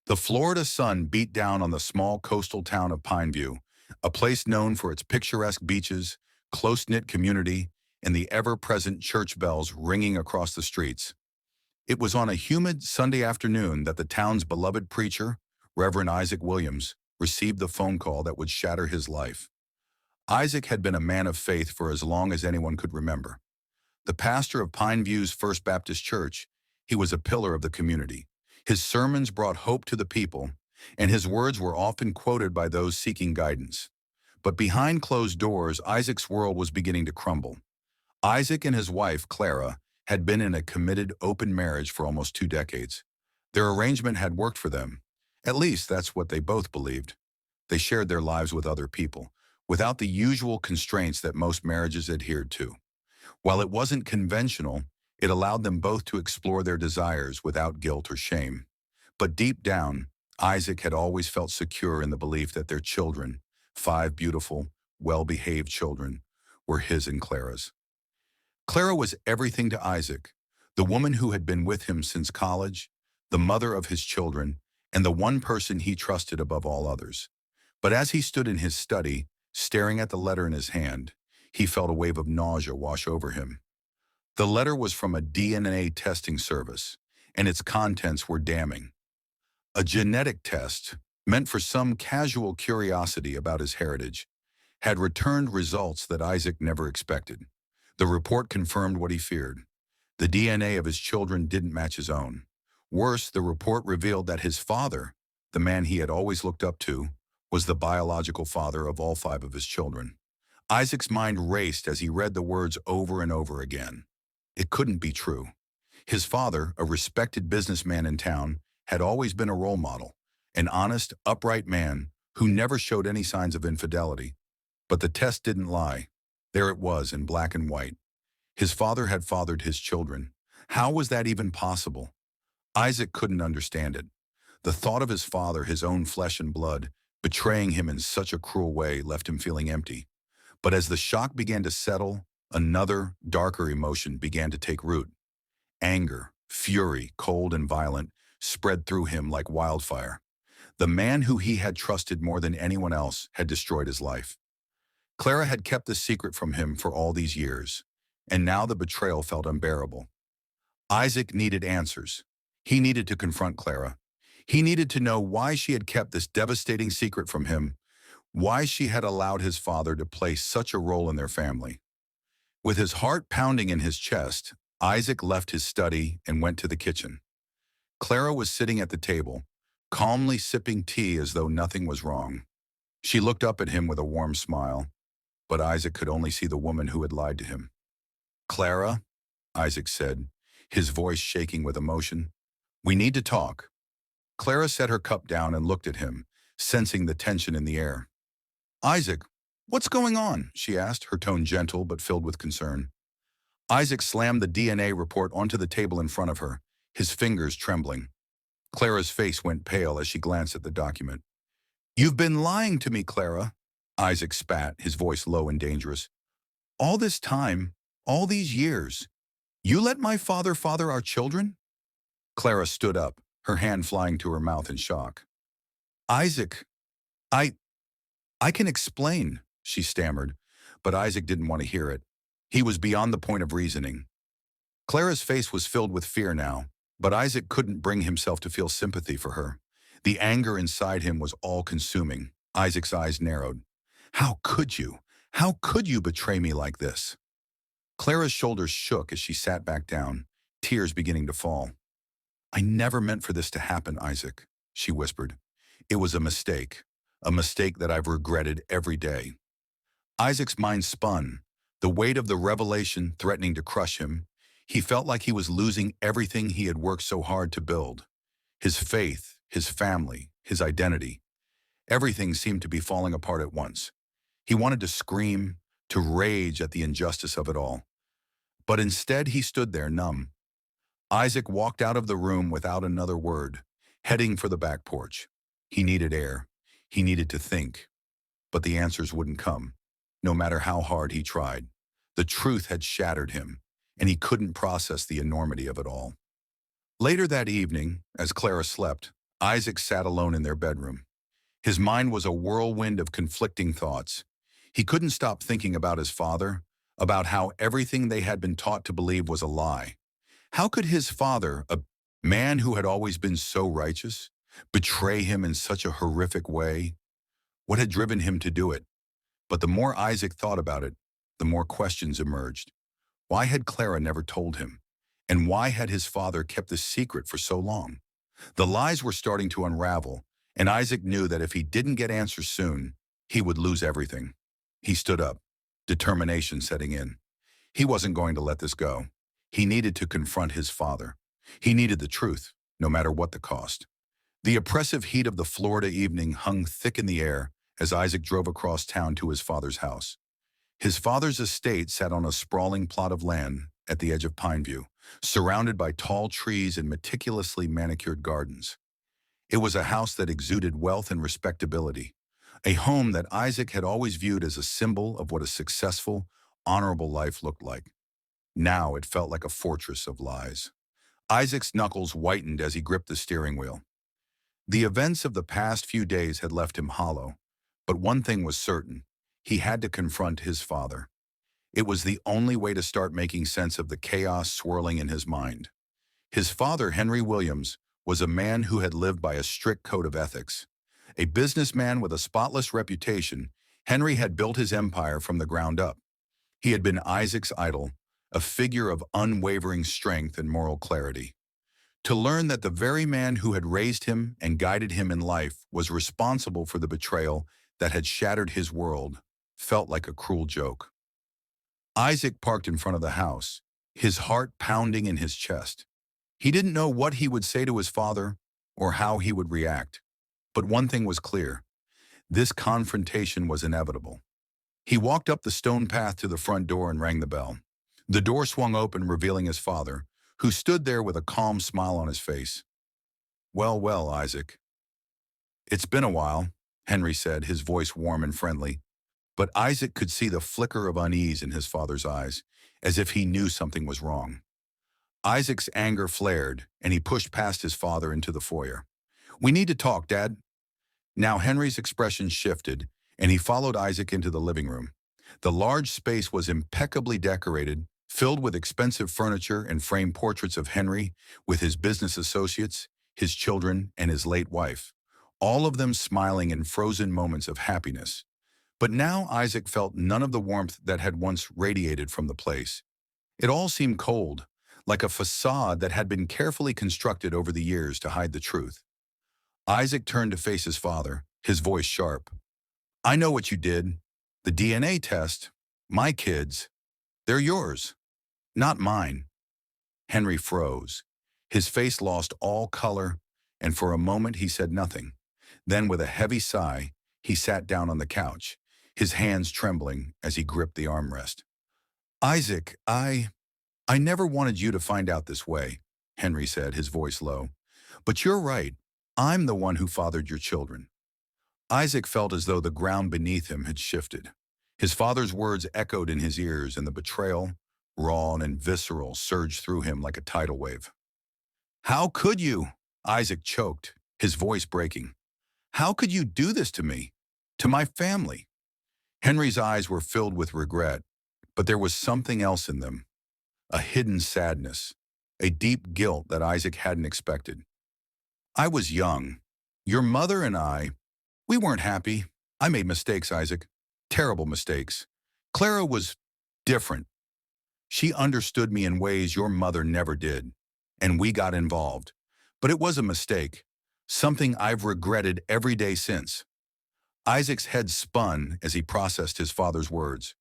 The Florida sun beat down on the small coastal town of Pineview, a place known for its picturesque beaches, close-knit community, and the ever-present church bells ringing across the streets. It was on a humid Sunday afternoon that the town's beloved preacher, Reverend Isaac Williams, received the phone call that would shatter his life. Isaac had been a man of faith for as long as anyone could remember. The pastor of Pineview's First Baptist Church, he was a pillar of the community. His sermons brought hope to the people, and his words were often quoted by those seeking guidance. But behind closed doors, Isaac's world was beginning to crumble. Isaac and his wife, Clara, had been in a committed open marriage for almost 2 decades. Their arrangement had worked for them. At least that's what they both believed. They shared their lives with other people, without the usual constraints that most marriages adhered to. While it wasn't conventional, it allowed them both to explore their desires without guilt or shame. But deep down, Isaac had always felt secure in the belief that their children, 5 beautiful, well-behaved children, were his and Clara's. Clara was everything to Isaac, the woman who had been with him since college, the mother of his children, and the one person he trusted above all others. But as he stood in his study, staring at the letter in his hand, he felt a wave of nausea wash over him. The letter was from a DNA testing service, and its contents were damning. A genetic test, meant for some casual curiosity about his heritage, had returned results that Isaac never expected. The report confirmed what he feared. The DNA of his children didn't match his own. Worse, the report revealed that his father, the man he had always looked up to, was the biological father of all 5 of his children. Isaac's mind raced as he read the words over and over again. It couldn't be true. His father, a respected businessman in town, had always been a role model, an honest, upright man who never showed any signs of infidelity. But the test didn't lie. There it was in black and white. His father had fathered his children. How was that even possible? Isaac couldn't understand it. The thought of his father, his own flesh and blood, betraying him in such a cruel way left him feeling empty. But as the shock began to settle, another, darker emotion began to take root. Anger, fury, cold and violent, spread through him like wildfire. The man who he had trusted more than anyone else had destroyed his life. Clara had kept the secret from him for all these years, and now the betrayal felt unbearable. Isaac needed answers. He needed to confront Clara. He needed to know why she had kept this devastating secret from him, why she had allowed his father to play such a role in their family. With his heart pounding in his chest, Isaac left his study and went to the kitchen. Clara was sitting at the table, calmly sipping tea as though nothing was wrong. She looked up at him with a warm smile, but Isaac could only see the woman who had lied to him. "Clara," Isaac said, his voice shaking with emotion, "we need to talk." Clara set her cup down and looked at him, sensing the tension in the air. "Isaac, what's going on?" she asked, her tone gentle but filled with concern. Isaac slammed the DNA report onto the table in front of her, his fingers trembling. Clara's face went pale as she glanced at the document. "You've been lying to me, Clara," Isaac spat, his voice low and dangerous. "All this time, all these years, you let my father father our children?" Clara stood up, her hand flying to her mouth in shock. "Isaac, I can explain," she stammered, but Isaac didn't want to hear it. He was beyond the point of reasoning. Clara's face was filled with fear now, but Isaac couldn't bring himself to feel sympathy for her. The anger inside him was all-consuming. Isaac's eyes narrowed. "How could you? How could you betray me like this?" Clara's shoulders shook as she sat back down, tears beginning to fall. "I never meant for this to happen, Isaac," she whispered. "It was a mistake that I've regretted every day." Isaac's mind spun, the weight of the revelation threatening to crush him. He felt like he was losing everything he had worked so hard to build. His faith, his family, his identity. Everything seemed to be falling apart at once. He wanted to scream, to rage at the injustice of it all. But instead he stood there numb. Isaac walked out of the room without another word, heading for the back porch. He needed air. He needed to think. But the answers wouldn't come, no matter how hard he tried. The truth had shattered him, and he couldn't process the enormity of it all. Later that evening, as Clara slept, Isaac sat alone in their bedroom. His mind was a whirlwind of conflicting thoughts. He couldn't stop thinking about his father, about how everything they had been taught to believe was a lie. How could his father, a man who had always been so righteous, betray him in such a horrific way? What had driven him to do it? But the more Isaac thought about it, the more questions emerged. Why had Clara never told him? And why had his father kept this secret for so long? The lies were starting to unravel, and Isaac knew that if he didn't get answers soon, he would lose everything. He stood up, determination setting in. He wasn't going to let this go. He needed to confront his father. He needed the truth, no matter what the cost. The oppressive heat of the Florida evening hung thick in the air as Isaac drove across town to his father's house. His father's estate sat on a sprawling plot of land at the edge of Pineview, surrounded by tall trees and meticulously manicured gardens. It was a house that exuded wealth and respectability, a home that Isaac had always viewed as a symbol of what a successful, honorable life looked like. Now it felt like a fortress of lies. Isaac's knuckles whitened as he gripped the steering wheel. The events of the past few days had left him hollow, but one thing was certain: he had to confront his father. It was the only way to start making sense of the chaos swirling in his mind. His father, Henry Williams, was a man who had lived by a strict code of ethics. A businessman with a spotless reputation, Henry had built his empire from the ground up. He had been Isaac's idol, a figure of unwavering strength and moral clarity. To learn that the very man who had raised him and guided him in life was responsible for the betrayal that had shattered his world felt like a cruel joke. Isaac parked in front of the house, his heart pounding in his chest. He didn't know what he would say to his father or how he would react. But one thing was clear: this confrontation was inevitable. He walked up the stone path to the front door and rang the bell. The door swung open, revealing his father, who stood there with a calm smile on his face. "Well, well, Isaac." "It's been a while," Henry said, his voice warm and friendly. But Isaac could see the flicker of unease in his father's eyes, as if he knew something was wrong. Isaac's anger flared, and he pushed past his father into the foyer. "We need to talk, Dad." Now Henry's expression shifted, and he followed Isaac into the living room. The large space was impeccably decorated, filled with expensive furniture and framed portraits of Henry with his business associates, his children, and his late wife, all of them smiling in frozen moments of happiness. But now Isaac felt none of the warmth that had once radiated from the place. It all seemed cold, like a facade that had been carefully constructed over the years to hide the truth. Isaac turned to face his father, his voice sharp. "I know what you did. The DNA test. My kids. They're yours, not mine." Henry froze. His face lost all color, and for a moment he said nothing. Then, with a heavy sigh, he sat down on the couch, his hands trembling as he gripped the armrest. "Isaac, I never wanted you to find out this way," Henry said, his voice low. "But you're right. I'm the one who fathered your children." Isaac felt as though the ground beneath him had shifted. His father's words echoed in his ears, and the betrayal, raw and visceral, surged through him like a tidal wave. "How could you?" Isaac choked, his voice breaking. "How could you do this to me? To my family?" Henry's eyes were filled with regret, but there was something else in them. A hidden sadness, a deep guilt that Isaac hadn't expected. "I was young. Your mother and we weren't happy. I made mistakes, Isaac. Terrible mistakes. Clara was different. She understood me in ways your mother never did, and we got involved. But it was a mistake, something I've regretted every day since." Isaac's head spun as he processed his father's words.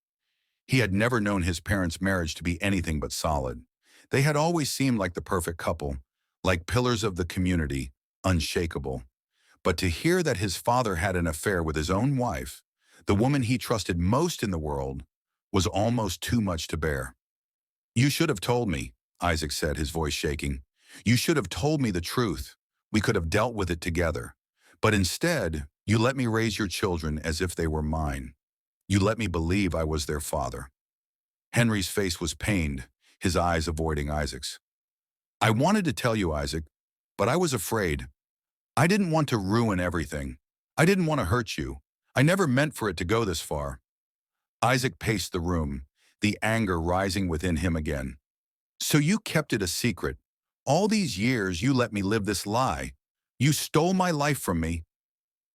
He had never known his parents' marriage to be anything but solid. They had always seemed like the perfect couple, like pillars of the community, unshakable. But to hear that his father had an affair with his own wife, the woman he trusted most in the world, was almost too much to bear. "You should have told me," Isaac said, his voice shaking. "You should have told me the truth. We could have dealt with it together. But instead, you let me raise your children as if they were mine. You let me believe I was their father." Henry's face was pained, his eyes avoiding Isaac's. "I wanted to tell you, Isaac, but I was afraid. I didn't want to ruin everything. I didn't want to hurt you. I never meant for it to go this far. Isaac paced the room, the anger rising within him again. So you kept it a secret. All these years you let me live this lie. You stole my life from me.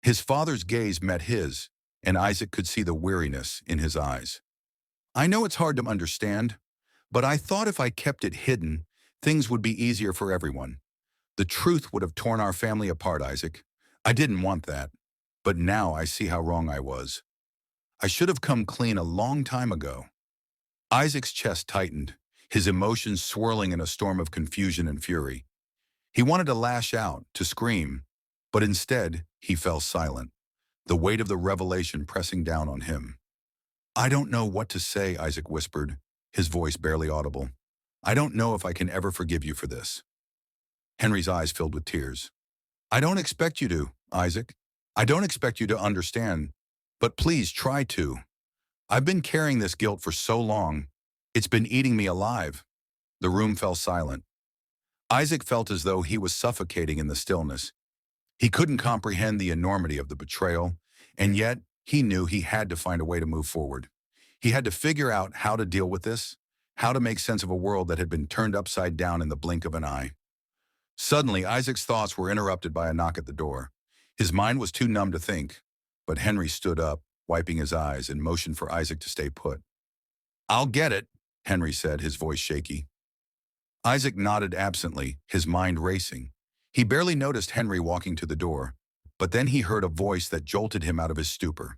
His father's gaze met his, and Isaac could see the weariness in his eyes. I know it's hard to understand, but I thought if I kept it hidden, things would be easier for everyone. The truth would have torn our family apart, Isaac. I didn't want that. But now I see how wrong I was. I should have come clean a long time ago. Isaac's chest tightened, his emotions swirling in a storm of confusion and fury. He wanted to lash out, to scream, but instead he fell silent, the weight of the revelation pressing down on him. I don't know what to say, Isaac whispered, his voice barely audible. I don't know if I can ever forgive you for this. Henry's eyes filled with tears. I don't expect you to, Isaac. I don't expect you to understand, but please try to. I've been carrying this guilt for so long. It's been eating me alive. The room fell silent. Isaac felt as though he was suffocating in the stillness. He couldn't comprehend the enormity of the betrayal, and yet he knew he had to find a way to move forward. He had to figure out how to deal with this, how to make sense of a world that had been turned upside down in the blink of an eye. Suddenly, Isaac's thoughts were interrupted by a knock at the door. His mind was too numb to think, but Henry stood up, wiping his eyes, and motioned for Isaac to stay put. I'll get it, Henry said, his voice shaky. Isaac nodded absently, his mind racing. He barely noticed Henry walking to the door, but then he heard a voice that jolted him out of his stupor.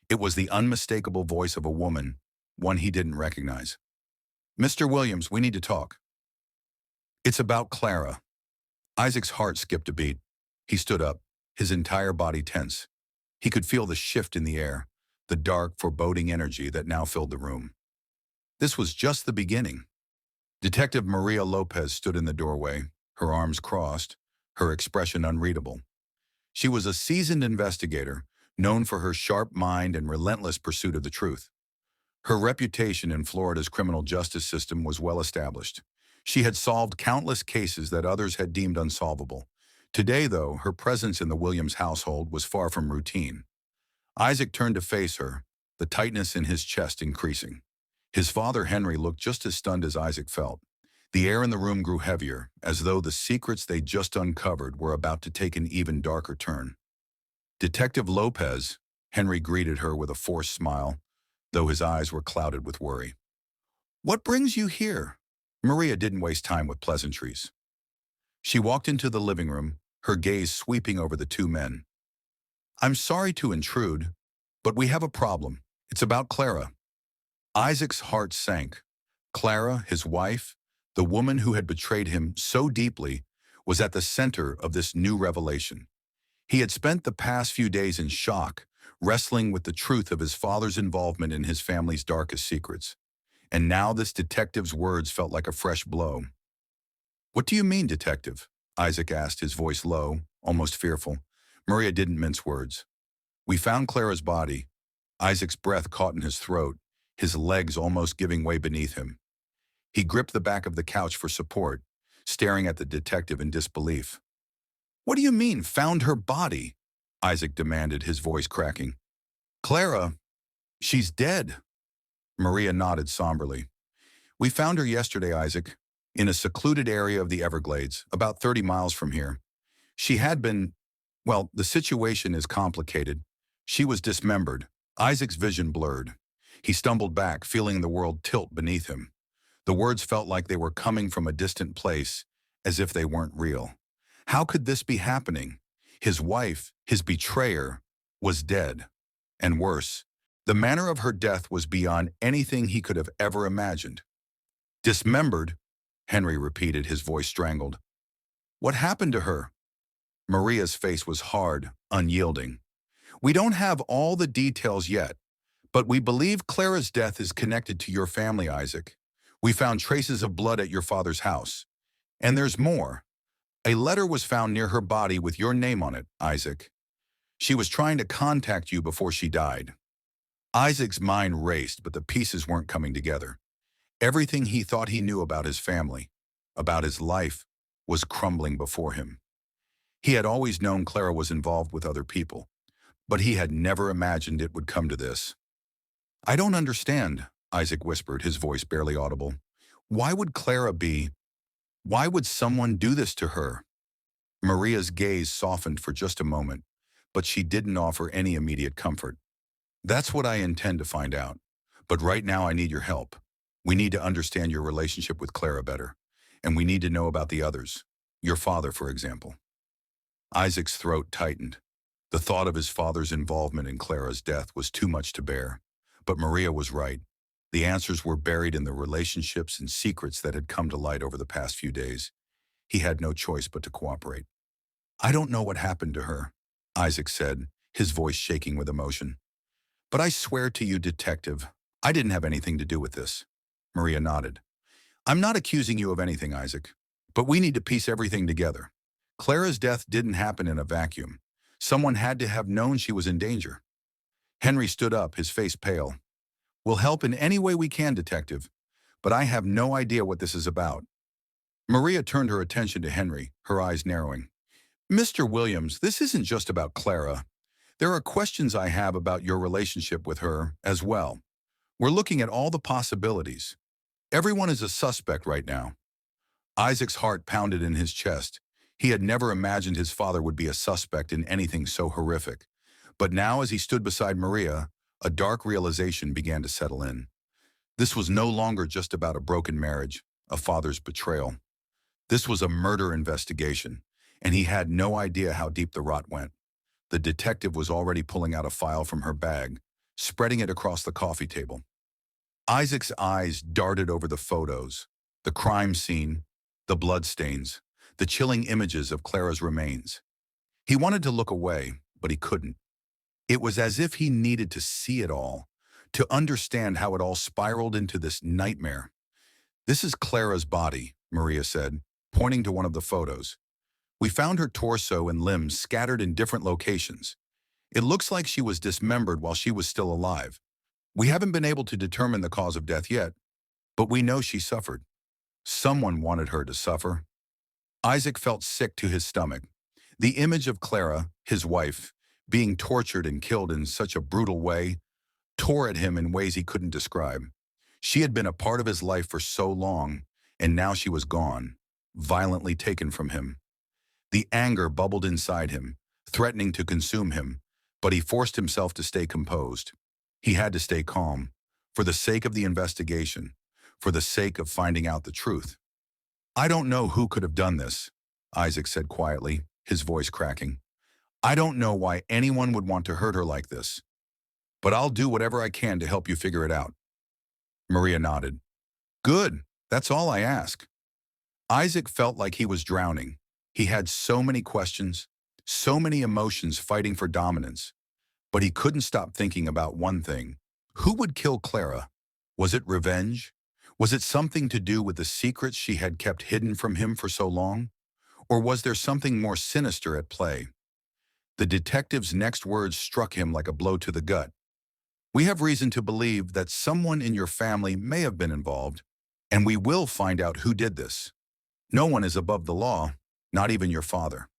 It was the unmistakable voice of a woman, one he didn't recognize. Mr. Williams, we need to talk. It's about Clara. Isaac's heart skipped a beat. He stood up, his entire body tense. He could feel the shift in the air, the dark, foreboding energy that now filled the room. This was just the beginning. Detective Maria Lopez stood in the doorway, her arms crossed, her expression unreadable. She was a seasoned investigator, known for her sharp mind and relentless pursuit of the truth. Her reputation in Florida's criminal justice system was well established. She had solved countless cases that others had deemed unsolvable. Today, though, her presence in the Williams household was far from routine. Isaac turned to face her, the tightness in his chest increasing. His father, Henry, looked just as stunned as Isaac felt. The air in the room grew heavier, as though the secrets they just uncovered were about to take an even darker turn. Detective Lopez, Henry greeted her with a forced smile, though his eyes were clouded with worry. What brings you here? Maria didn't waste time with pleasantries. She walked into the living room, her gaze sweeping over the two men. I'm sorry to intrude, but we have a problem. It's about Clara. Isaac's heart sank. Clara, his wife, the woman who had betrayed him so deeply, was at the center of this new revelation. He had spent the past few days in shock, wrestling with the truth of his father's involvement in his family's darkest secrets. And now this detective's words felt like a fresh blow. What do you mean, detective? Isaac asked, his voice low, almost fearful. Maria didn't mince words. We found Clara's body. Isaac's breath caught in his throat, his legs almost giving way beneath him. He gripped the back of the couch for support, staring at the detective in disbelief. What do you mean, found her body? Isaac demanded, his voice cracking. Clara, she's dead. Maria nodded somberly. We found her yesterday, Isaac, in a secluded area of the Everglades, about 30 miles from here. She had been, well, the situation is complicated. She was dismembered. Isaac's vision blurred. He stumbled back, feeling the world tilt beneath him. The words felt like they were coming from a distant place, as if they weren't real. How could this be happening? His wife, his betrayer, was dead. And worse, the manner of her death was beyond anything he could have ever imagined. Dismembered, Henry repeated, his voice strangled. What happened to her? Maria's face was hard, unyielding. We don't have all the details yet, but we believe Clara's death is connected to your family, Isaac. We found traces of blood at your father's house. And there's more. A letter was found near her body with your name on it, Isaac. She was trying to contact you before she died. Isaac's mind raced, but the pieces weren't coming together. Everything he thought he knew about his family, about his life, was crumbling before him. He had always known Clara was involved with other people, but he had never imagined it would come to this. "I don't understand," Isaac whispered, his voice barely audible. "Why would Clara be? Why would someone do this to her?" Maria's gaze softened for just a moment, but she didn't offer any immediate comfort. "That's what I intend to find out. But right now I need your help. We need to understand your relationship with Clara better, and we need to know about the others. Your father, for example." Isaac's throat tightened. The thought of his father's involvement in Clara's death was too much to bear. But Maria was right. The answers were buried in the relationships and secrets that had come to light over the past few days. He had no choice but to cooperate. "I don't know what happened to her," Isaac said, his voice shaking with emotion. "But I swear to you, detective, I didn't have anything to do with this." Maria nodded. "I'm not accusing you of anything, Isaac, but we need to piece everything together. Clara's death didn't happen in a vacuum. Someone had to have known she was in danger." Henry stood up, his face pale. "We'll help in any way we can, detective, but I have no idea what this is about." Maria turned her attention to Henry, her eyes narrowing. "Mr. Williams, this isn't just about Clara. There are questions I have about your relationship with her as well. We're looking at all the possibilities. Everyone is a suspect right now." Isaac's heart pounded in his chest. He had never imagined his father would be a suspect in anything so horrific. But now, as he stood beside Maria, a dark realization began to settle in. This was no longer just about a broken marriage, a father's betrayal. This was a murder investigation, and he had no idea how deep the rot went. The detective was already pulling out a file from her bag, spreading it across the coffee table. Isaac's eyes darted over the photos, the crime scene, the bloodstains, the chilling images of Clara's remains. He wanted to look away, but he couldn't. It was as if he needed to see it all, to understand how it all spiraled into this nightmare. "This is Clara's body," Maria said, pointing to one of the photos. "We found her torso and limbs scattered in different locations. It looks like she was dismembered while she was still alive. We haven't been able to determine the cause of death yet, but we know she suffered. Someone wanted her to suffer." Isaac felt sick to his stomach. The image of Clara, his wife, being tortured and killed in such a brutal way, tore at him in ways he couldn't describe. She had been a part of his life for so long, and now she was gone, violently taken from him. The anger bubbled inside him, threatening to consume him, but he forced himself to stay composed. He had to stay calm, for the sake of the investigation, for the sake of finding out the truth. "I don't know who could have done this," Isaac said quietly, his voice cracking. "I don't know why anyone would want to hurt her like this, but I'll do whatever I can to help you figure it out." Maria nodded. "Good, that's all I ask." Isaac felt like he was drowning. He had so many questions, so many emotions fighting for dominance, but he couldn't stop thinking about one thing. Who would kill Clara? Was it revenge? Was it something to do with the secrets she had kept hidden from him for so long? Or was there something more sinister at play? The detective's next words struck him like a blow to the gut. "We have reason to believe that someone in your family may have been involved, and we will find out who did this. No one is above the law, not even your father."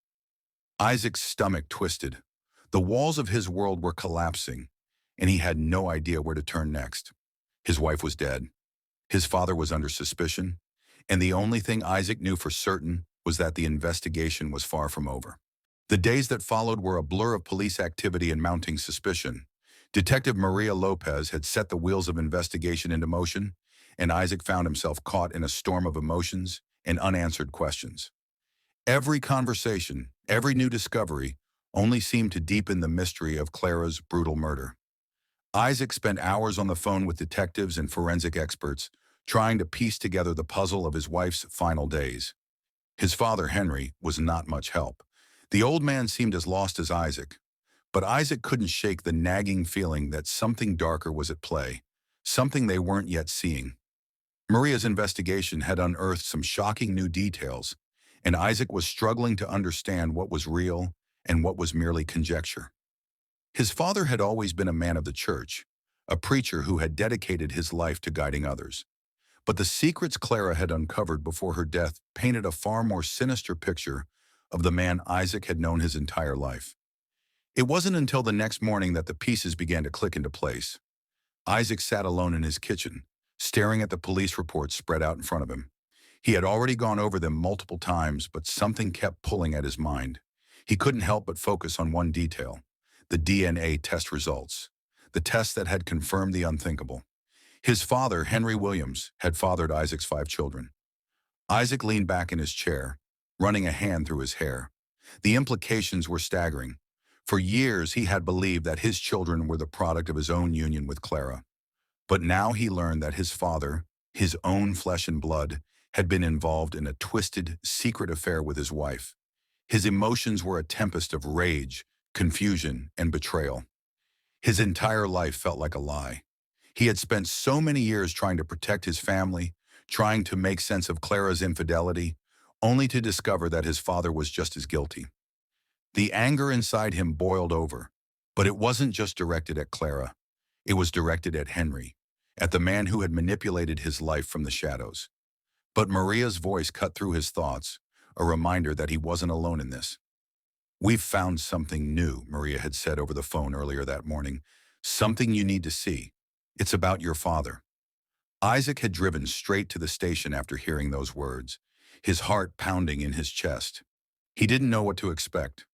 Isaac's stomach twisted. The walls of his world were collapsing, and he had no idea where to turn next. His wife was dead. His father was under suspicion, and the only thing Isaac knew for certain was that the investigation was far from over. The days that followed were a blur of police activity and mounting suspicion. Detective Maria Lopez had set the wheels of investigation into motion, and Isaac found himself caught in a storm of emotions and unanswered questions. Every conversation, every new discovery, only seemed to deepen the mystery of Clara's brutal murder. Isaac spent hours on the phone with detectives and forensic experts, trying to piece together the puzzle of his wife's final days. His father, Henry, was not much help. The old man seemed as lost as Isaac, but Isaac couldn't shake the nagging feeling that something darker was at play, something they weren't yet seeing. Maria's investigation had unearthed some shocking new details, and Isaac was struggling to understand what was real and what was merely conjecture. His father had always been a man of the church, a preacher who had dedicated his life to guiding others. But the secrets Clara had uncovered before her death painted a far more sinister picture of the man Isaac had known his entire life. It wasn't until the next morning that the pieces began to click into place. Isaac sat alone in his kitchen, staring at the police reports spread out in front of him. He had already gone over them multiple times, but something kept pulling at his mind. He couldn't help but focus on one detail: the DNA test results, the test that had confirmed the unthinkable. His father, Henry Williams, had fathered Isaac's 5 children. Isaac leaned back in his chair, running a hand through his hair. The implications were staggering. For years, he had believed that his children were the product of his own union with Clara. But now he learned that his father, his own flesh and blood, had been involved in a twisted, secret affair with his wife. His emotions were a tempest of rage, confusion, and betrayal. His entire life felt like a lie. He had spent so many years trying to protect his family, trying to make sense of Clara's infidelity, only to discover that his father was just as guilty. The anger inside him boiled over, but it wasn't just directed at Clara. It was directed at Henry, at the man who had manipulated his life from the shadows. But Maria's voice cut through his thoughts, a reminder that he wasn't alone in this. "We've found something new," Maria had said over the phone earlier that morning. "Something you need to see. It's about your father." Isaac had driven straight to the station after hearing those words, his heart pounding in his chest. He didn't know what to expect,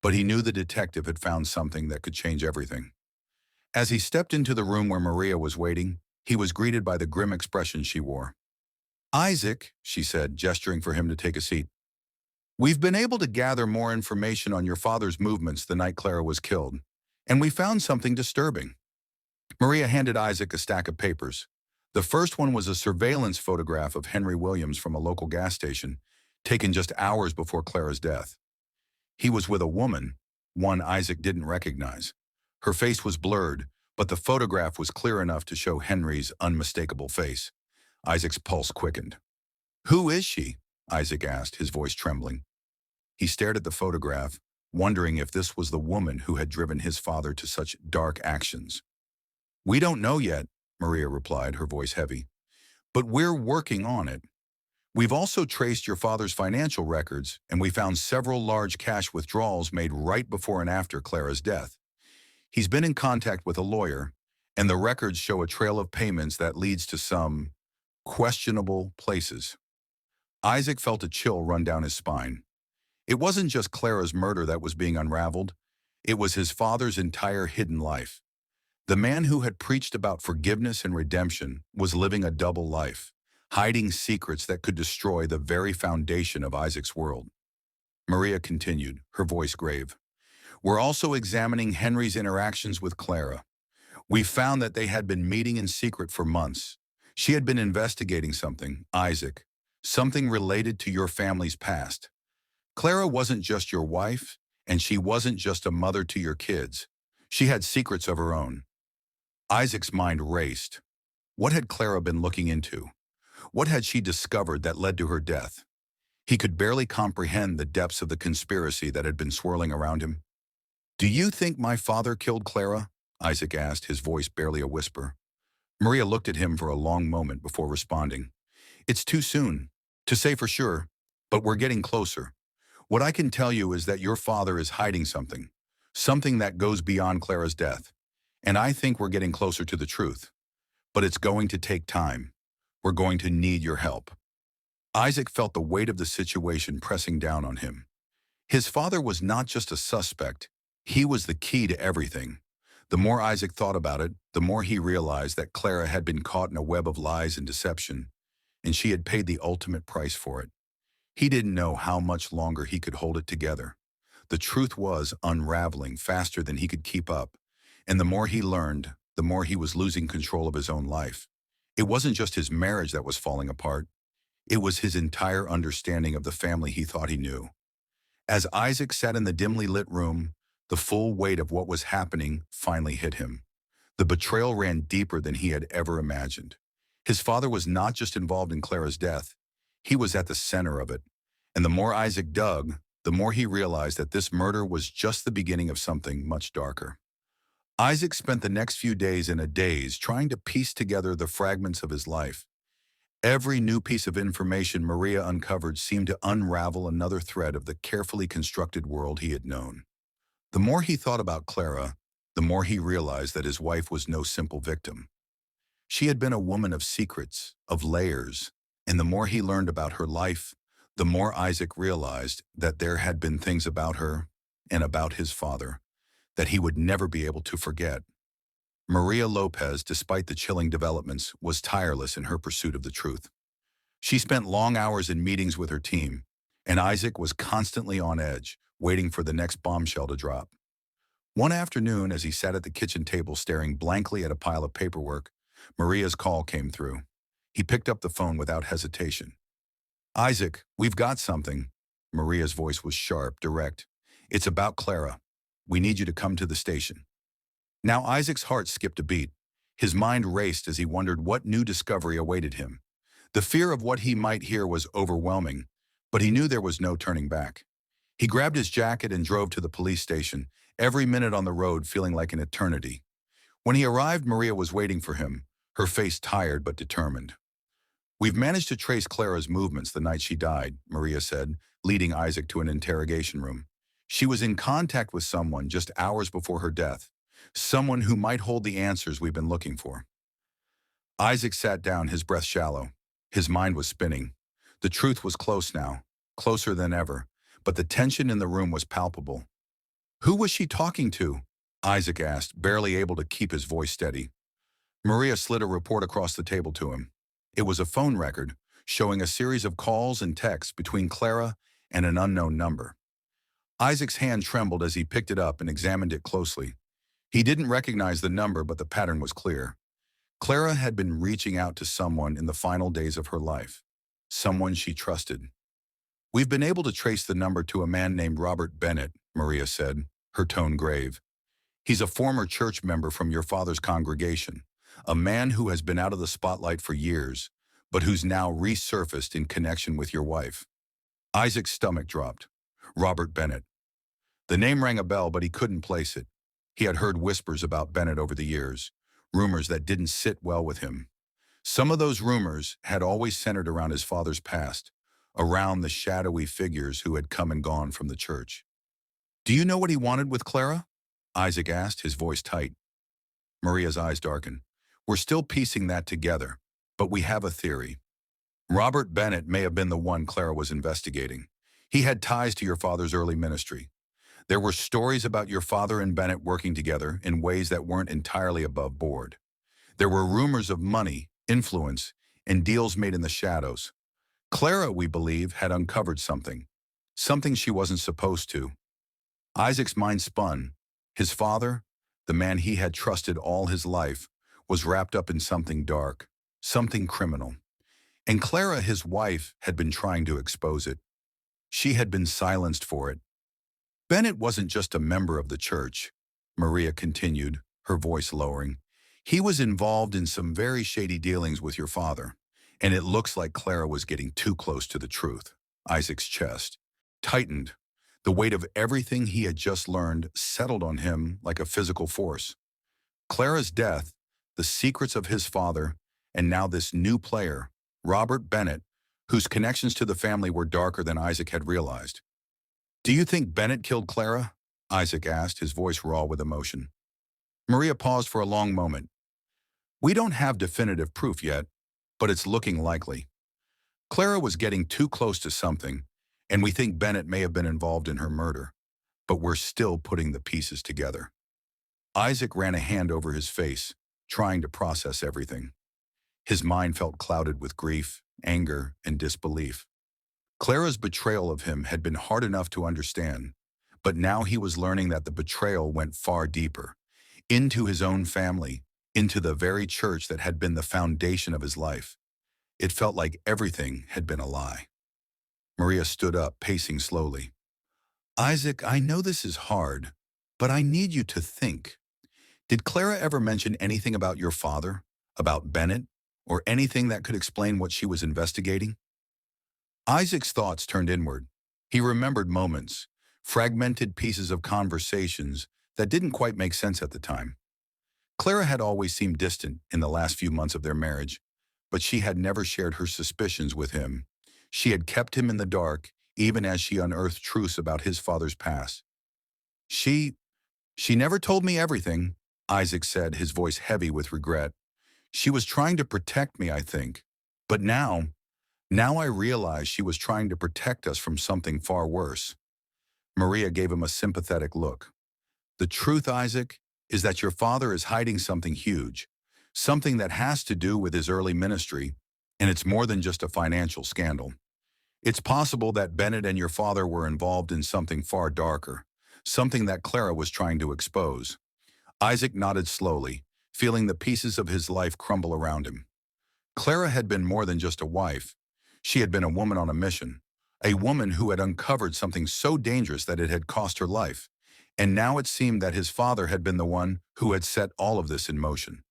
but he knew the detective had found something that could change everything. As he stepped into the room where Maria was waiting, he was greeted by the grim expression she wore. "Isaac," she said, gesturing for him to take a seat, "we've been able to gather more information on your father's movements the night Clara was killed, and we found something disturbing." Maria handed Isaac a stack of papers. The first one was a surveillance photograph of Henry Williams from a local gas station, taken just hours before Clara's death. He was with a woman, one Isaac didn't recognize. Her face was blurred, but the photograph was clear enough to show Henry's unmistakable face. Isaac's pulse quickened. "Who is she?" Isaac asked, his voice trembling. He stared at the photograph, wondering if this was the woman who had driven his father to such dark actions. "We don't know yet," Maria replied, her voice heavy. "But we're working on it. We've also traced your father's financial records, and we found several large cash withdrawals made right before and after Clara's death. He's been in contact with a lawyer, and the records show a trail of payments that leads to some questionable places." Isaac felt a chill run down his spine. It wasn't just Clara's murder that was being unraveled. It was his father's entire hidden life. The man who had preached about forgiveness and redemption was living a double life, hiding secrets that could destroy the very foundation of Isaac's world. Maria continued, her voice grave. "We're also examining Henry's interactions with Clara. We found that they had been meeting in secret for months. She had been investigating something, Isaac, something related to your family's past. Clara wasn't just your wife, and she wasn't just a mother to your kids. She had secrets of her own." Isaac's mind raced. What had Clara been looking into? What had she discovered that led to her death? He could barely comprehend the depths of the conspiracy that had been swirling around him. "Do you think my father killed Clara?" Isaac asked, his voice barely a whisper. Maria looked at him for a long moment before responding. "It's too soon to say for sure, but we're getting closer. What I can tell you is that your father is hiding something, something that goes beyond Clara's death. And I think we're getting closer to the truth. But it's going to take time. We're going to need your help." Isaac felt the weight of the situation pressing down on him. His father was not just a suspect. He was the key to everything. The more Isaac thought about it, the more he realized that Clara had been caught in a web of lies and deception, and she had paid the ultimate price for it. He didn't know how much longer he could hold it together. The truth was unraveling faster than he could keep up. And the more he learned, the more he was losing control of his own life. It wasn't just his marriage that was falling apart. It was his entire understanding of the family he thought he knew. As Isaac sat in the dimly lit room, the full weight of what was happening finally hit him. The betrayal ran deeper than he had ever imagined. His father was not just involved in Clara's death. He was at the center of it. And the more Isaac dug, the more he realized that this murder was just the beginning of something much darker. Isaac spent the next few days in a daze trying to piece together the fragments of his life. Every new piece of information Maria uncovered seemed to unravel another thread of the carefully constructed world he had known. The more he thought about Clara, the more he realized that his wife was no simple victim. She had been a woman of secrets, of layers, and the more he learned about her life, the more Isaac realized that there had been things about her and about his father that he would never be able to forget. Maria Lopez, despite the chilling developments, was tireless in her pursuit of the truth. She spent long hours in meetings with her team, and Isaac was constantly on edge, waiting for the next bombshell to drop. One afternoon, as he sat at the kitchen table staring blankly at a pile of paperwork, Maria's call came through. He picked up the phone without hesitation. "Isaac, we've got something." Maria's voice was sharp, direct. "It's about Clara. We need you to come to the station." Now Isaac's heart skipped a beat. His mind raced as he wondered what new discovery awaited him. The fear of what he might hear was overwhelming, but he knew there was no turning back. He grabbed his jacket and drove to the police station, every minute on the road feeling like an eternity. When he arrived, Maria was waiting for him, her face tired but determined. "We've managed to trace Clara's movements the night she died," Maria said, leading Isaac to an interrogation room. "She was in contact with someone just hours before her death, someone who might hold the answers we've been looking for." Isaac sat down, his breath shallow. His mind was spinning. The truth was close now, closer than ever, but the tension in the room was palpable. "Who was she talking to?" Isaac asked, barely able to keep his voice steady. Maria slid a report across the table to him. It was a phone record, showing a series of calls and texts between Clara and an unknown number. Isaac's hand trembled as he picked it up and examined it closely. He didn't recognize the number, but the pattern was clear. Clara had been reaching out to someone in the final days of her life, someone she trusted. "We've been able to trace the number to a man named Robert Bennett," Maria said, her tone grave. "He's a former church member from your father's congregation, a man who has been out of the spotlight for years, but who's now resurfaced in connection with your wife." Isaac's stomach dropped. Robert Bennett. The name rang a bell, but he couldn't place it. He had heard whispers about Bennett over the years, rumors that didn't sit well with him. Some of those rumors had always centered around his father's past, around the shadowy figures who had come and gone from the church. "Do you know what he wanted with Clara?" Isaac asked, his voice tight. Maria's eyes darkened. "We're still piecing that together, but we have a theory. Robert Bennett may have been the one Clara was investigating. He had ties to your father's early ministry. There were stories about your father and Bennett working together in ways that weren't entirely above board. There were rumors of money, influence, and deals made in the shadows. Clara, we believe, had uncovered something she wasn't supposed to." Isaac's mind spun. His father, the man he had trusted all his life, was wrapped up in something dark, something criminal. And Clara, his wife, had been trying to expose it. She had been silenced for it. "Bennett wasn't just a member of the church," Maria continued, her voice lowering. "He was involved in some very shady dealings with your father, and it looks like Clara was getting too close to the truth." Isaac's chest tightened. The weight of everything he had just learned settled on him like a physical force. Clara's death, the secrets of his father, and now this new player, Robert Bennett, whose connections to the family were darker than Isaac had realized. "Do you think Bennett killed Clara?" Isaac asked, his voice raw with emotion. Maria paused for a long moment. "We don't have definitive proof yet, but it's looking likely. Clara was getting too close to something, and we think Bennett may have been involved in her murder, but we're still putting the pieces together." Isaac ran a hand over his face, trying to process everything. His mind felt clouded with grief, anger, and disbelief. Clara's betrayal of him had been hard enough to understand, but now he was learning that the betrayal went far deeper, into his own family, into the very church that had been the foundation of his life. It felt like everything had been a lie. Maria stood up, pacing slowly. "Isaac, I know this is hard, but I need you to think. Did Clara ever mention anything about your father, about Bennett, or anything that could explain what she was investigating?" Isaac's thoughts turned inward. He remembered moments, fragmented pieces of conversations that didn't quite make sense at the time. Clara had always seemed distant in the last few months of their marriage, but she had never shared her suspicions with him. She had kept him in the dark, even as she unearthed truths about his father's past. She, she never told me everything, Isaac said, his voice heavy with regret. She was trying to protect me, I think. But now I realize she was trying to protect us from something far worse. Maria gave him a sympathetic look. The truth, Isaac, is that your father is hiding something huge, something that has to do with his early ministry, and it's more than just a financial scandal. It's possible that Bennett and your father were involved in something far darker, something that Clara was trying to expose. Isaac nodded slowly, feeling the pieces of his life crumble around him. Clara had been more than just a wife. She had been a woman on a mission, a woman who had uncovered something so dangerous that it had cost her life. And now it seemed that his father had been the one who had set all of this in motion.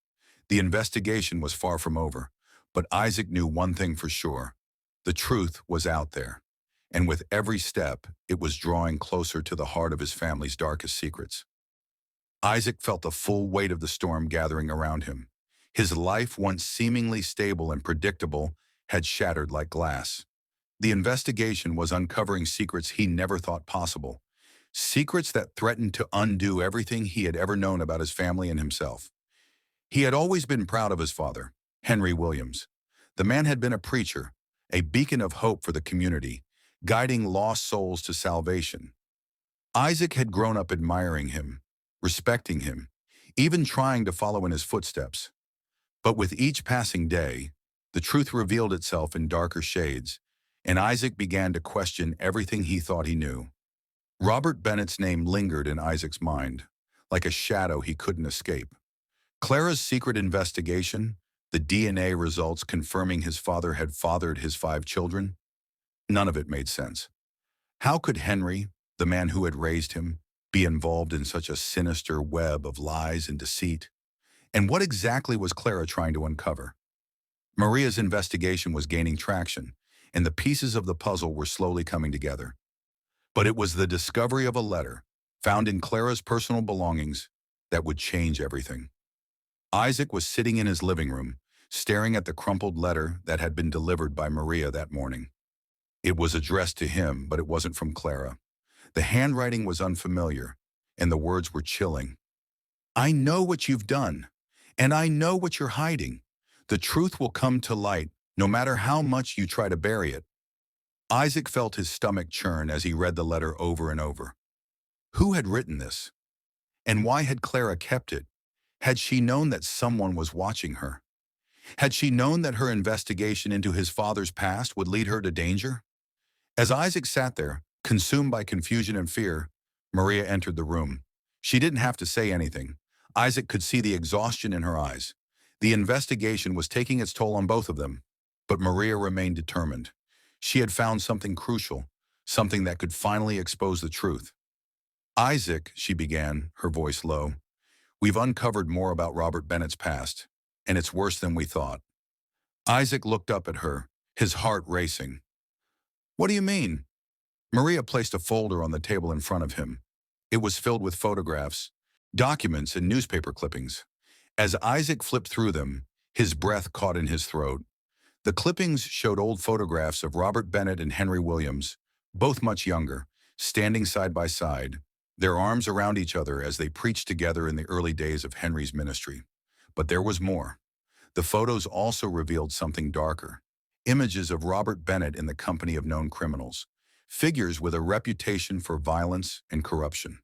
The investigation was far from over, but Isaac knew one thing for sure. The truth was out there. And with every step, it was drawing closer to the heart of his family's darkest secrets. Isaac felt the full weight of the storm gathering around him. His life, once seemingly stable and predictable, had shattered like glass. The investigation was uncovering secrets he never thought possible, secrets that threatened to undo everything he had ever known about his family and himself. He had always been proud of his father, Henry Williams. The man had been a preacher, a beacon of hope for the community, guiding lost souls to salvation. Isaac had grown up admiring him, respecting him, even trying to follow in his footsteps. But with each passing day, the truth revealed itself in darker shades, and Isaac began to question everything he thought he knew. Robert Bennett's name lingered in Isaac's mind, like a shadow he couldn't escape. Clara's secret investigation, the DNA results confirming his father had fathered his 5 children, none of it made sense. How could Henry, the man who had raised him, be involved in such a sinister web of lies and deceit? And what exactly was Clara trying to uncover? Maria's investigation was gaining traction, and the pieces of the puzzle were slowly coming together. But it was the discovery of a letter, found in Clara's personal belongings, that would change everything. Isaac was sitting in his living room, staring at the crumpled letter that had been delivered by Maria that morning. It was addressed to him, but it wasn't from Clara. The handwriting was unfamiliar, and the words were chilling. I know what you've done, and I know what you're hiding. The truth will come to light, no matter how much you try to bury it. Isaac felt his stomach churn as he read the letter over and over. Who had written this? And why had Clara kept it? Had she known that someone was watching her? Had she known that her investigation into his father's past would lead her to danger? As Isaac sat there, consumed by confusion and fear, Maria entered the room. She didn't have to say anything. Isaac could see the exhaustion in her eyes. The investigation was taking its toll on both of them, but Maria remained determined. She had found something crucial, something that could finally expose the truth. Isaac, she began, her voice low, we've uncovered more about Robert Bennett's past, and it's worse than we thought. Isaac looked up at her, his heart racing. What do you mean? Maria placed a folder on the table in front of him. It was filled with photographs, documents, and newspaper clippings. As Isaac flipped through them, his breath caught in his throat. The clippings showed old photographs of Robert Bennett and Henry Williams, both much younger, standing side by side, their arms around each other as they preached together in the early days of Henry's ministry. But there was more. The photos also revealed something darker. Images of Robert Bennett in the company of known criminals, figures with a reputation for violence and corruption.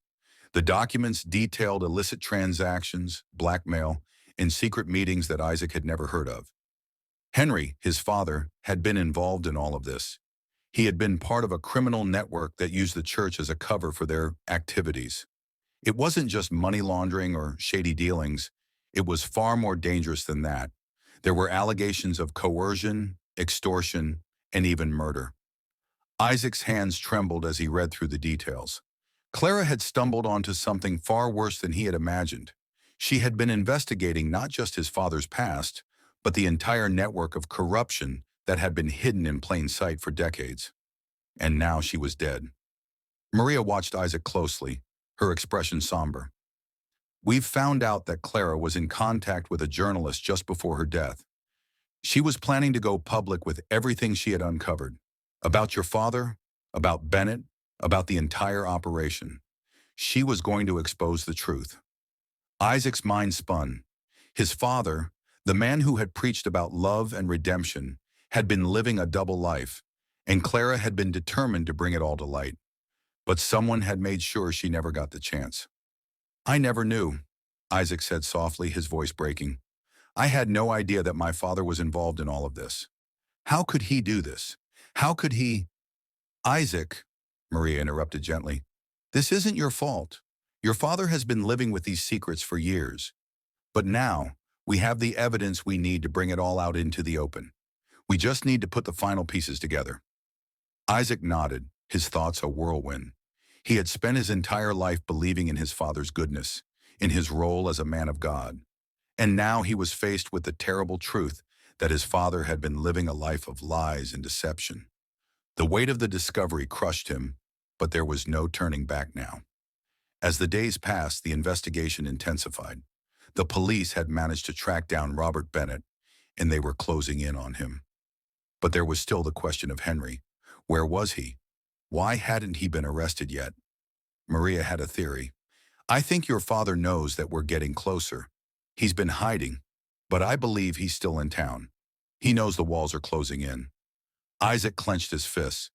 The documents detailed illicit transactions, blackmail, and secret meetings that Isaac had never heard of. Henry, his father, had been involved in all of this. He had been part of a criminal network that used the church as a cover for their activities. It wasn't just money laundering or shady dealings. It was far more dangerous than that. There were allegations of coercion, extortion, and even murder. Isaac's hands trembled as he read through the details. Clara had stumbled onto something far worse than he had imagined. She had been investigating not just his father's past, but the entire network of corruption that had been hidden in plain sight for decades. And now she was dead. Maria watched Isaac closely, her expression somber. We've found out that Clara was in contact with a journalist just before her death. She was planning to go public with everything she had uncovered. About your father, about Bennett, about the entire operation. She was going to expose the truth. Isaac's mind spun. His father, the man who had preached about love and redemption, had been living a double life, and Clara had been determined to bring it all to light. But someone had made sure she never got the chance. I never knew, Isaac said softly, his voice breaking. I had no idea that my father was involved in all of this. How could he do this? How could he? Isaac, Maria interrupted gently, this isn't your fault. Your father has been living with these secrets for years. But now, we have the evidence we need to bring it all out into the open. We just need to put the final pieces together. Isaac nodded, his thoughts a whirlwind. He had spent his entire life believing in his father's goodness, in his role as a man of God. And now he was faced with the terrible truth that his father had been living a life of lies and deception. The weight of the discovery crushed him, but there was no turning back now. As the days passed, the investigation intensified. The police had managed to track down Robert Bennett, and they were closing in on him. But there was still the question of Henry. Where was he? Why hadn't he been arrested yet? Maria had a theory. I think your father knows that we're getting closer. He's been hiding, but I believe he's still in town. He knows the walls are closing in. Isaac clenched his fists.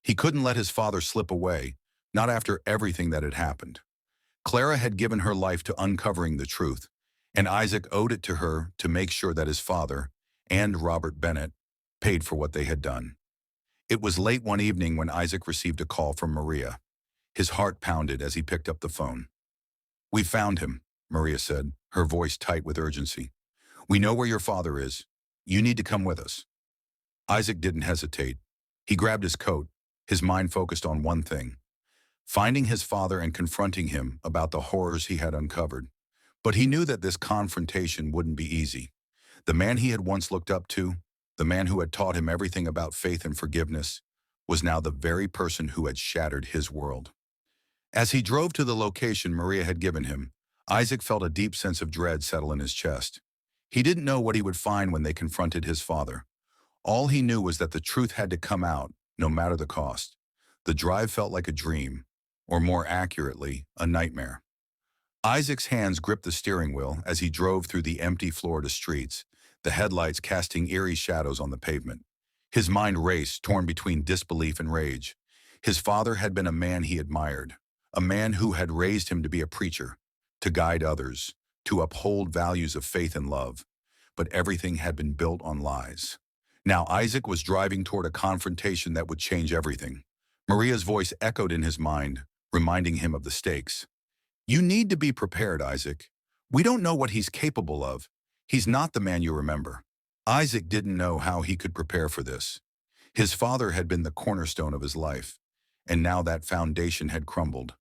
He couldn't let his father slip away, not after everything that had happened. Clara had given her life to uncovering the truth, and Isaac owed it to her to make sure that his father, and Robert Bennett, paid for what they had done. It was late one evening when Isaac received a call from Maria. His heart pounded as he picked up the phone. We found him, Maria said, her voice tight with urgency. We know where your father is. You need to come with us. Isaac didn't hesitate. He grabbed his coat, his mind focused on one thing: finding his father and confronting him about the horrors he had uncovered. But he knew that this confrontation wouldn't be easy. The man he had once looked up to, the man who had taught him everything about faith and forgiveness, was now the very person who had shattered his world. As he drove to the location Maria had given him, Isaac felt a deep sense of dread settle in his chest. He didn't know what he would find when they confronted his father. All he knew was that the truth had to come out, no matter the cost. The drive felt like a dream, or more accurately, a nightmare. Isaac's hands gripped the steering wheel as he drove through the empty Florida streets, the headlights casting eerie shadows on the pavement. His mind raced, torn between disbelief and rage. His father had been a man he admired, a man who had raised him to be a preacher, to guide others, to uphold values of faith and love. But everything had been built on lies. Now Isaac was driving toward a confrontation that would change everything. Maria's voice echoed in his mind, reminding him of the stakes. You need to be prepared, Isaac. We don't know what he's capable of. He's not the man you remember. Isaac didn't know how he could prepare for this. His father had been the cornerstone of his life, and now that foundation had crumbled.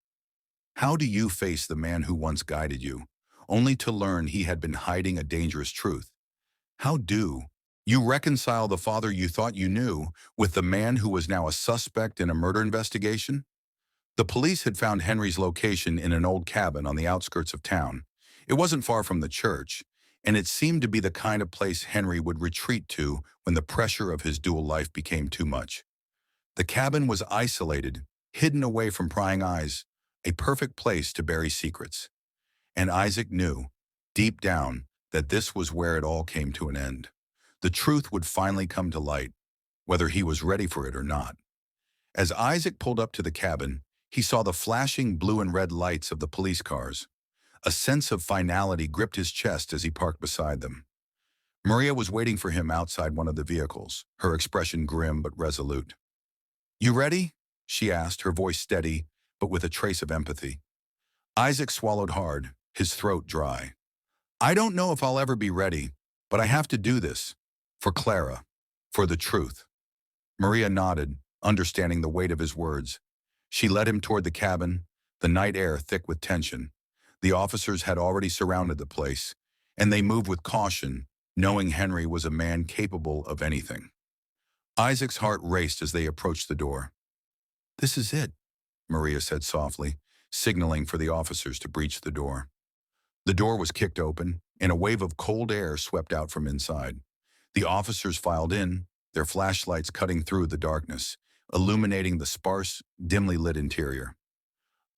How do you face the man who once guided you, only to learn he had been hiding a dangerous truth? How do you reconcile the father you thought you knew with the man who was now a suspect in a murder investigation? The police had found Henry's location in an old cabin on the outskirts of town. It wasn't far from the church, and it seemed to be the kind of place Henry would retreat to when the pressure of his dual life became too much. The cabin was isolated, hidden away from prying eyes, a perfect place to bury secrets. And Isaac knew, deep down, that this was where it all came to an end. The truth would finally come to light, whether he was ready for it or not. As Isaac pulled up to the cabin, he saw the flashing blue and red lights of the police cars. A sense of finality gripped his chest as he parked beside them. Maria was waiting for him outside one of the vehicles, her expression grim but resolute. You ready? She asked, her voice steady, but with a trace of empathy. Isaac swallowed hard, his throat dry. I don't know if I'll ever be ready, but I have to do this. For Clara. For the truth. Maria nodded, understanding the weight of his words. She led him toward the cabin, the night air thick with tension. The officers had already surrounded the place, and they moved with caution, knowing Henry was a man capable of anything. Isaac's heart raced as they approached the door. This is it, Maria said softly, signaling for the officers to breach the door. The door was kicked open, and a wave of cold air swept out from inside. The officers filed in, their flashlights cutting through the darkness, illuminating the sparse, dimly lit interior.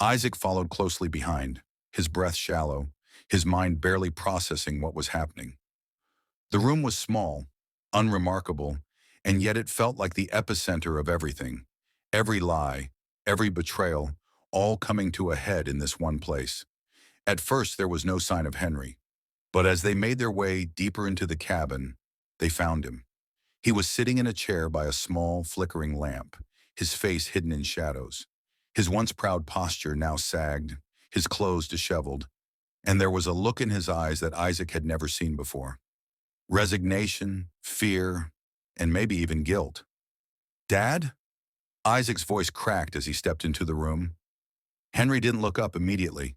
Isaac followed closely behind, his breath shallow, his mind barely processing what was happening. The room was small, unremarkable, and yet it felt like the epicenter of everything. Every lie, every betrayal, all coming to a head in this one place. At first, there was no sign of Henry, but as they made their way deeper into the cabin, they found him. He was sitting in a chair by a small, flickering lamp, his face hidden in shadows. His once proud posture now sagged, his clothes disheveled, and there was a look in his eyes that Isaac had never seen before. Resignation, fear, and maybe even guilt. "Dad?" Isaac's voice cracked as he stepped into the room. Henry didn't look up immediately.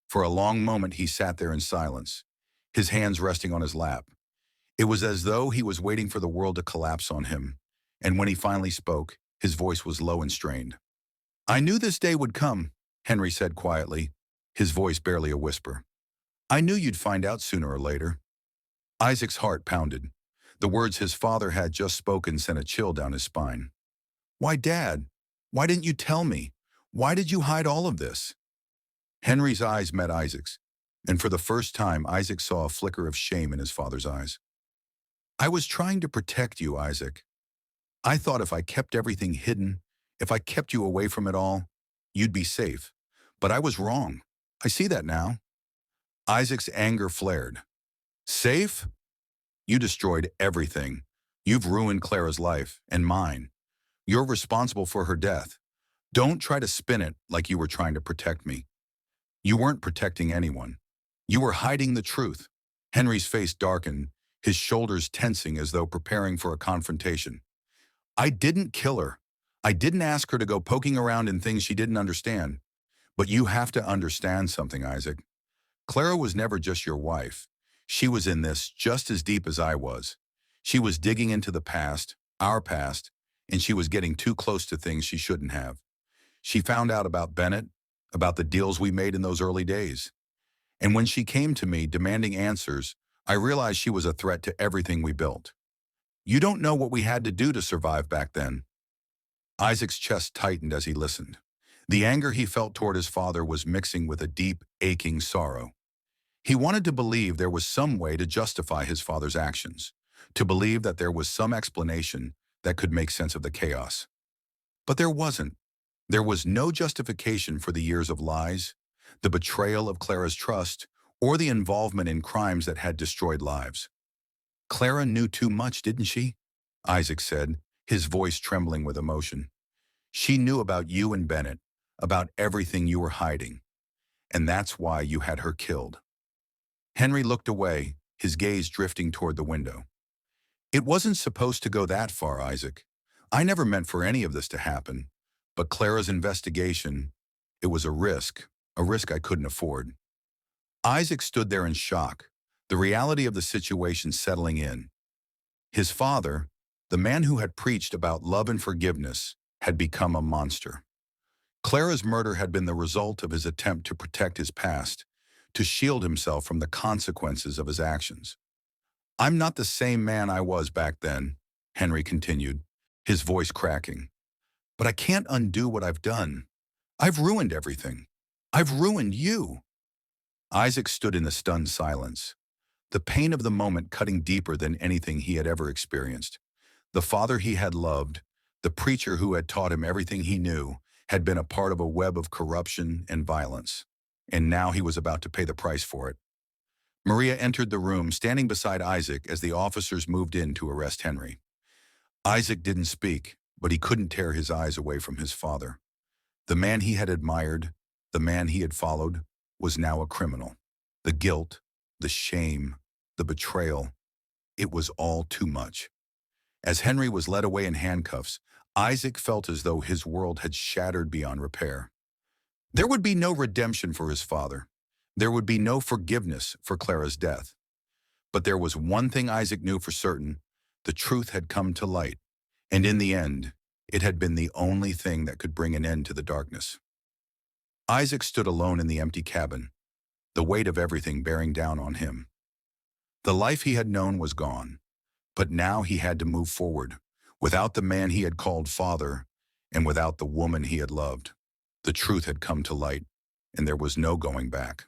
For a long moment he sat there in silence, his hands resting on his lap. It was as though he was waiting for the world to collapse on him, and when he finally spoke, his voice was low and strained. "I knew this day would come," Henry said quietly, his voice barely a whisper. "I knew you'd find out sooner or later." Isaac's heart pounded. The words his father had just spoken sent a chill down his spine. "Why, Dad? Why didn't you tell me? Why did you hide all of this?" Henry's eyes met Isaac's, and for the first time Isaac saw a flicker of shame in his father's eyes. "I was trying to protect you, Isaac. I thought if I kept everything hidden, if I kept you away from it all, you'd be safe. But I was wrong. I see that now." Isaac's anger flared. "Safe? You destroyed everything. You've ruined Clara's life, and mine. You're responsible for her death. Don't try to spin it like you were trying to protect me. You weren't protecting anyone. You were hiding the truth." Henry's face darkened, his shoulders tensing as though preparing for a confrontation. "I didn't kill her. I didn't ask her to go poking around in things she didn't understand. But you have to understand something, Isaac. Clara was never just your wife. She was in this just as deep as I was. She was digging into the past, our past, and she was getting too close to things she shouldn't have. She found out about Bennett, about the deals we made in those early days. And when she came to me demanding answers, I realized she was a threat to everything we built. You don't know what we had to do to survive back then." Isaac's chest tightened as he listened. The anger he felt toward his father was mixing with a deep, aching sorrow. He wanted to believe there was some way to justify his father's actions, to believe that there was some explanation that could make sense of the chaos. But there wasn't. There was no justification for the years of lies, the betrayal of Clara's trust, or the involvement in crimes that had destroyed lives. "Clara knew too much, didn't she?" Isaac said, his voice trembling with emotion. "She knew about you and Bennett, about everything you were hiding. And that's why you had her killed." Henry looked away, his gaze drifting toward the window. "It wasn't supposed to go that far, Isaac. I never meant for any of this to happen. But Clara's investigation, it was a risk I couldn't afford." Isaac stood there in shock, the reality of the situation settling in. His father, the man who had preached about love and forgiveness, had become a monster. Clara's murder had been the result of his attempt to protect his past, to shield himself from the consequences of his actions. "I'm not the same man I was back then," Henry continued, his voice cracking. "But I can't undo what I've done. I've ruined everything. I've ruined you." Isaac stood in a stunned silence, the pain of the moment cutting deeper than anything he had ever experienced. The father he had loved, the preacher who had taught him everything he knew, had been a part of a web of corruption and violence. And now he was about to pay the price for it. Maria entered the room, standing beside Isaac as the officers moved in to arrest Henry. Isaac didn't speak, but he couldn't tear his eyes away from his father. The man he had admired, the man he had followed, was now a criminal. The guilt, the shame, the betrayal, it was all too much. As Henry was led away in handcuffs, Isaac felt as though his world had shattered beyond repair. There would be no redemption for his father. There would be no forgiveness for Clara's death. But there was one thing Isaac knew for certain: the truth had come to light, and in the end, it had been the only thing that could bring an end to the darkness. Isaac stood alone in the empty cabin, the weight of everything bearing down on him. The life he had known was gone. But now he had to move forward, without the man he had called father, and without the woman he had loved. The truth had come to light, and there was no going back.